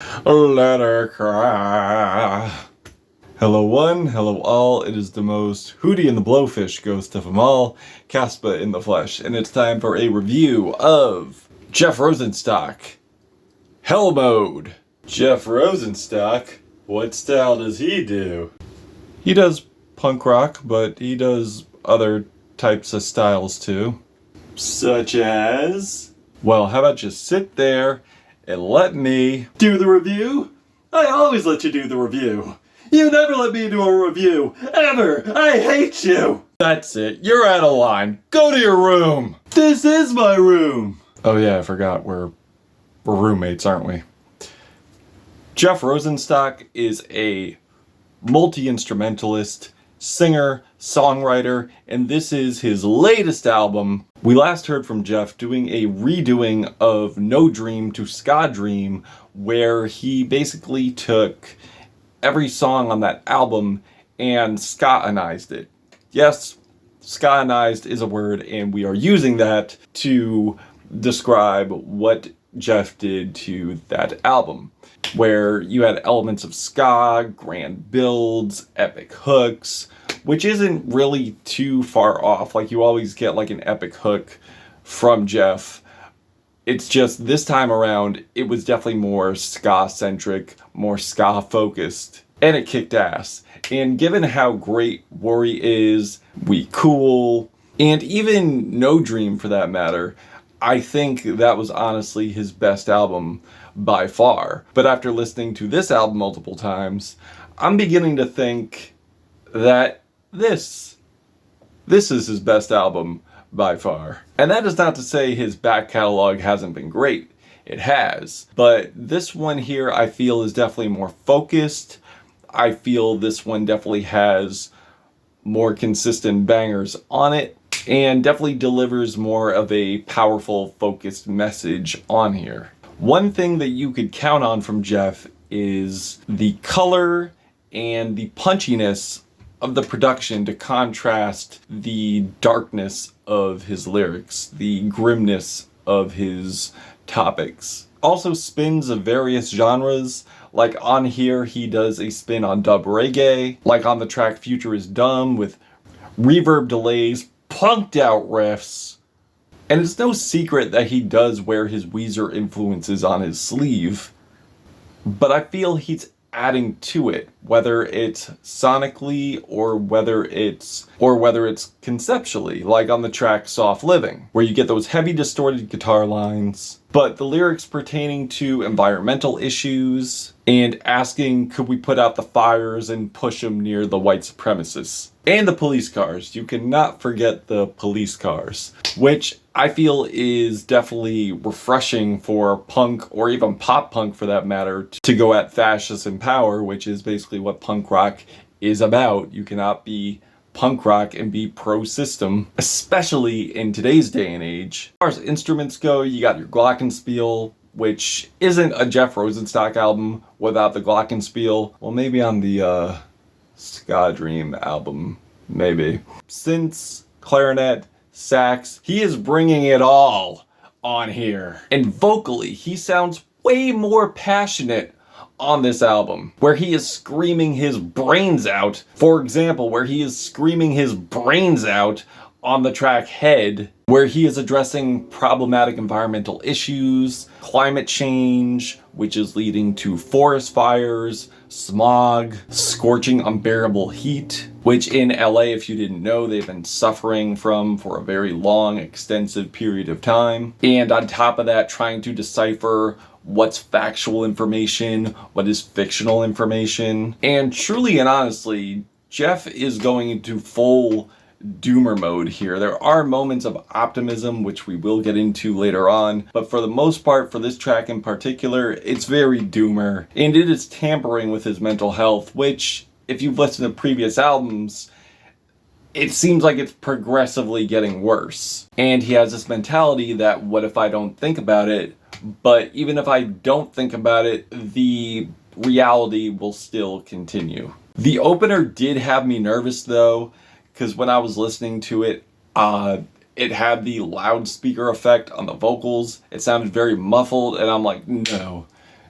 Let her cry. Hello one, hello all, it is the most Hootie and the Blowfish ghost of them all, Caspa in the flesh, and it's time for a review of Jeff Rosenstock, Hellmode. Jeff Rosenstock? What style does he do? He does punk rock, but he does other types of styles too. Such as? Well, how about you sit there and let me do the review? I always let you do the review. You never let me do a review, ever! I hate you! That's it, you're out of line. Go to your room! This is my room! Oh yeah, I forgot, we're roommates, aren't we? Jeff Rosenstock is a multi-instrumentalist, singer, songwriter, and this is his latest album. We last heard from Jeff doing a redoing of No Dream to Ska Dream, where he basically took every song on that album and ska-anized it. Yes, ska-anized is a word, and we are using that to describe what Jeff did to that album, where you had elements of ska, grand builds, epic hooks, which isn't really too far off. Like, you always get like an epic hook from Jeff. It's just this time around, it was definitely more ska-centric, more ska-focused, and it kicked ass. And given how great Worry is, We Cool, and even No Dream for that matter, I think that was honestly his best album by far. But after listening to this album multiple times, I'm beginning to think that this is his best album by far. And that is not to say his back catalog hasn't been great. It has. But this one here I feel is definitely more focused. I feel this one definitely has more consistent bangers on it, and definitely delivers more of a powerful, focused message on here. One thing that you could count on from Jeff is the color and the punchiness of the production to contrast the darkness of his lyrics, the grimness of his topics. Also spins of various genres, like on here he does a spin on dub reggae, like on the track Future is Dumb with reverb delays, punked out riffs, and it's no secret that he does wear his Weezer influences on his sleeve, but I feel he's adding to it, whether it's sonically or whether it's conceptually, like on the track Soft Living, where you get those heavy distorted guitar lines, but the lyrics pertaining to environmental issues and asking, could we put out the fires and push them near the white supremacists? And the police cars. You cannot forget the police cars, which I feel is definitely refreshing for punk, or even pop punk for that matter, to go at fascists in power, which is basically what punk rock is about. You cannot be punk rock and be pro-system, especially in today's day and age. As far as instruments go, you got your glockenspiel, which isn't a Jeff Rosenstock album without the glockenspiel. Well, maybe on the Ska Dream album, maybe. Synths, clarinet, sax, he is bringing it all on here. And vocally, he sounds way more passionate on this album, where he is screaming his brains out. For example, where he is screaming his brains out on the track Head, where he is addressing problematic environmental issues, climate change, which is leading to forest fires, smog, scorching unbearable heat, which in LA, if you didn't know, they've been suffering from for a very long, extensive period of time. And on top of that, trying to decipher what's factual information, what is fictional information. And truly and honestly, Jeff is going into full doomer mode here. There are moments of optimism, which we will get into later on, but for the most part, for this track in particular, it's very doomer, and it is tampering with his mental health, which, if you've listened to previous albums, it seems like it's progressively getting worse. And he has this mentality that, what if I don't think about it? But even if I don't think about it, the reality will still continue. The opener did have me nervous though, because when I was listening to it, it had the loudspeaker effect on the vocals. It sounded very muffled, and I'm like, no,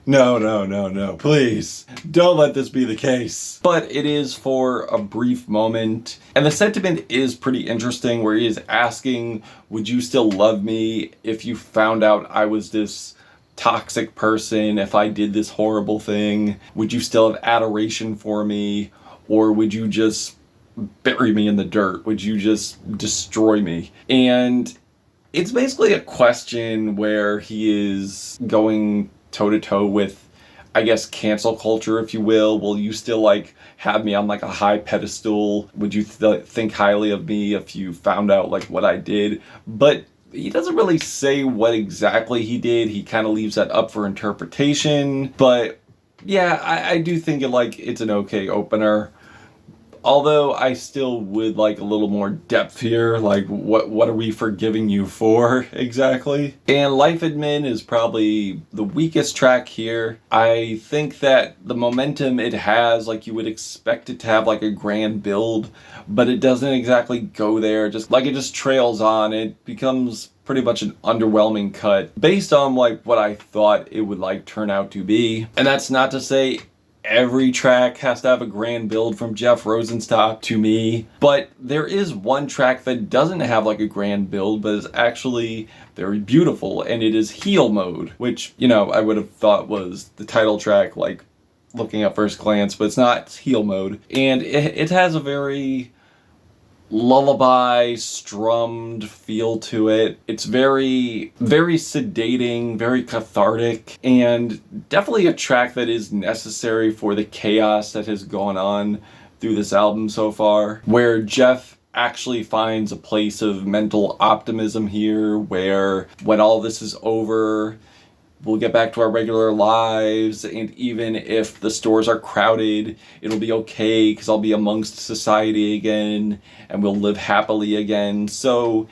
No. Please, don't let this be the case. But it is for a brief moment. And the sentiment is pretty interesting, where he is asking, would you still love me if you found out I was this toxic person, if I did this horrible thing? Would you still have adoration for me? Or would you just bury me in the dirt? Would you just destroy me? And it's basically a question where he is going toe-to-toe with, I guess, cancel culture, if you will. Will you still, like, have me on, like, a high pedestal? Would you think highly of me if you found out, like, what I did? But he doesn't really say what exactly he did. He kind of leaves that up for interpretation. But yeah, I do think it's an okay opener. Although I still would like a little more depth here, like what are we forgiving you for exactly? And Life Admin is probably the weakest track here. I think that the momentum it has, like you would expect it to have like a grand build, but it doesn't exactly go there. Just like it just trails on. It becomes pretty much an underwhelming cut based on like what I thought it would like turn out to be. And that's not to say every track has to have a grand build from Jeff Rosenstock to me, but there is one track that doesn't have like a grand build, but is actually very beautiful, and it is Healmode, which, you know, I would have thought was the title track, like looking at first glance, but it's not. It's Healmode, and it has a very lullaby strummed feel to it. It's very sedating, very cathartic, and definitely a track that is necessary for the chaos that has gone on through this album so far, where Jeff actually finds a place of mental optimism here, where when all this is over, we'll get back to our regular lives, and even if the stores are crowded, it'll be okay because I'll be amongst society again, and we'll live happily again. So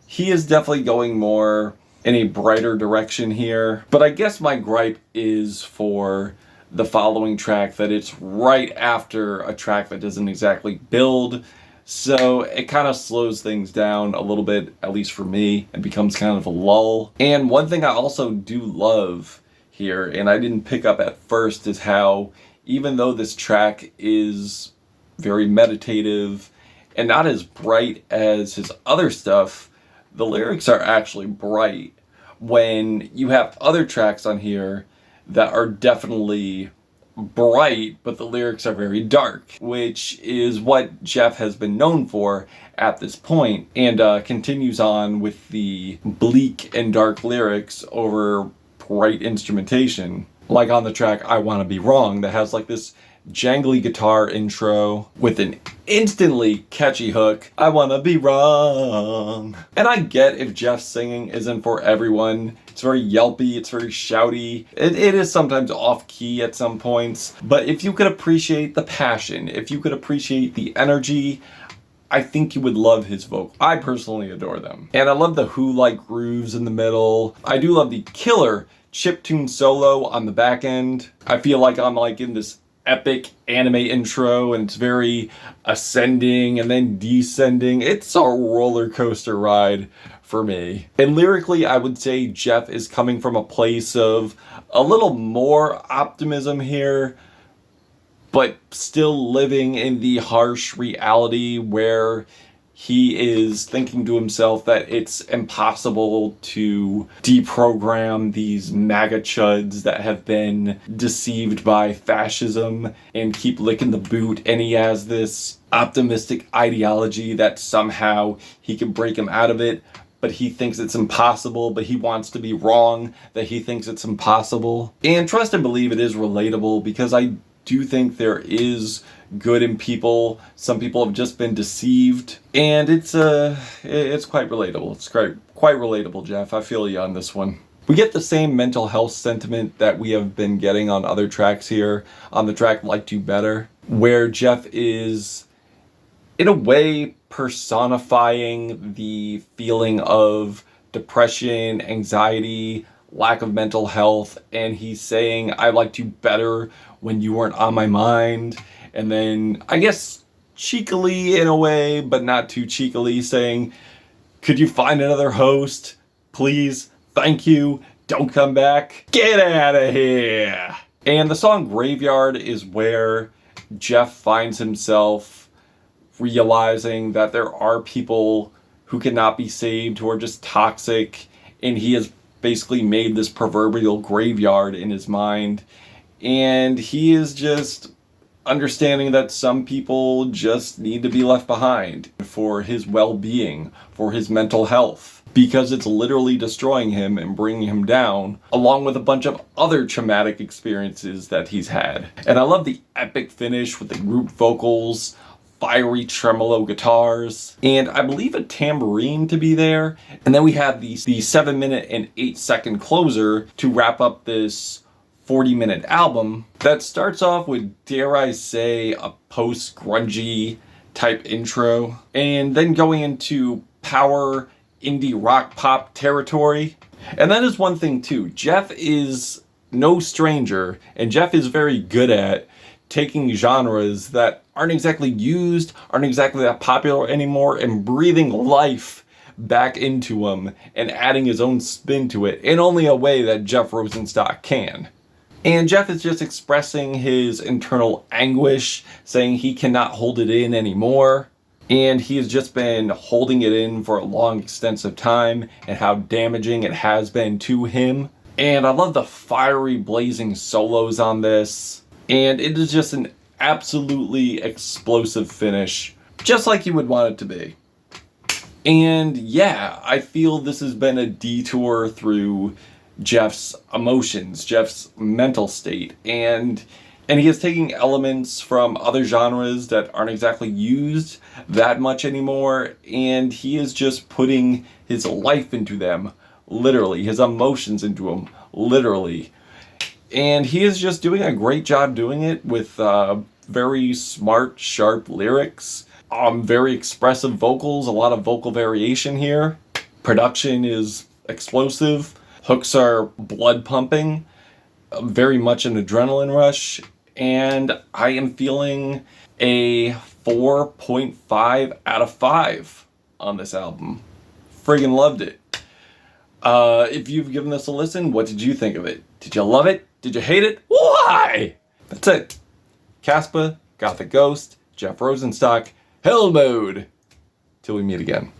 he is definitely going more in a brighter direction here. But I guess my gripe is for the following track, that it's right after a track that doesn't exactly build. So it kind of slows things down a little bit, at least for me. It becomes kind of a lull. And one thing I also do love here, and I didn't pick up at first, is how even though this track is very meditative and not as bright as his other stuff, the lyrics are actually bright, when you have other tracks on here that are definitely bright, but the lyrics are very dark, which is what Jeff has been known for at this point, and continues on with the bleak and dark lyrics over bright instrumentation, like on the track I Wanna Be Wrong, that has like this jangly guitar intro with an instantly catchy hook, I wanna be wrong. And I get if Jeff's singing isn't for everyone. It's very yelpy, it's very shouty. It is sometimes off key at some points, but if you could appreciate the passion, if you could appreciate the energy, I think you would love his vocal. I personally adore them. And I love the Who-like grooves in the middle. I do love the killer chiptune solo on the back end. I feel like I'm like in this epic anime intro, and it's very ascending and then descending. It's a roller coaster ride for me. And lyrically, I would say Jeff is coming from a place of a little more optimism here, but still living in the harsh reality where he is thinking to himself that it's impossible to deprogram these MAGA chuds that have been deceived by fascism and keep licking the boot, and he has this optimistic ideology that somehow he can break him out of it, but he thinks it's impossible, but he wants to be wrong that he thinks it's impossible. And trust and believe it is relatable, because I do think there is good in people. Some people have just been deceived, and it's quite relatable. It's quite relatable, Jeff. I feel you on this one. We get the same mental health sentiment that we have been getting on other tracks here, on the track Liked You Better, where Jeff is, in a way, personifying the feeling of depression, anxiety, lack of mental health, and he's saying, I liked you better when you weren't on my mind. And then, I guess, cheekily in a way, but not too cheekily, saying, could you find another host? Please, thank you. Don't come back. Get out of here. And the song Graveyard is where Jeff finds himself realizing that there are people who cannot be saved, who are just toxic, and he has basically made this proverbial graveyard in his mind, and he is just understanding that some people just need to be left behind for his well-being, for his mental health, because it's literally destroying him and bringing him down, along with a bunch of other traumatic experiences that he's had. And I love the epic finish with the group vocals, fiery tremolo guitars, and I believe a tambourine to be there. And then we have the 7-minute and 8-second closer to wrap up this 40-minute album that starts off with, dare I say, a post-grungy type intro, and then going into power indie rock pop territory. And that is one thing too. Jeff is no stranger, and Jeff is very good at taking genres that aren't exactly used, aren't exactly that popular anymore, and breathing life back into them and adding his own spin to it in only a way that Jeff Rosenstock can. And Jeff is just expressing his internal anguish, saying he cannot hold it in anymore. And he has just been holding it in for a long, extensive time, and how damaging it has been to him. And I love the fiery, blazing solos on this. And it is just an absolutely explosive finish, just like you would want it to be. And yeah, I feel this has been a detour through Jeff's emotions, Jeff's mental state, and he is taking elements from other genres that aren't exactly used that much anymore, and he is just putting his life into them, literally, his emotions into them, literally. And he is just doing a great job doing it with very smart, sharp lyrics, very expressive vocals, a lot of vocal variation here. Production is explosive. Hooks are blood pumping, very much an adrenaline rush, and I am feeling a 4.5 out of 5 on this album. Friggin' loved it. If you've given this a listen, what did you think of it? Did you love it? Did you hate it? Why? That's it. Caspa, Gothic Ghost, Jeff Rosenstock, Hellmode. Till we meet again.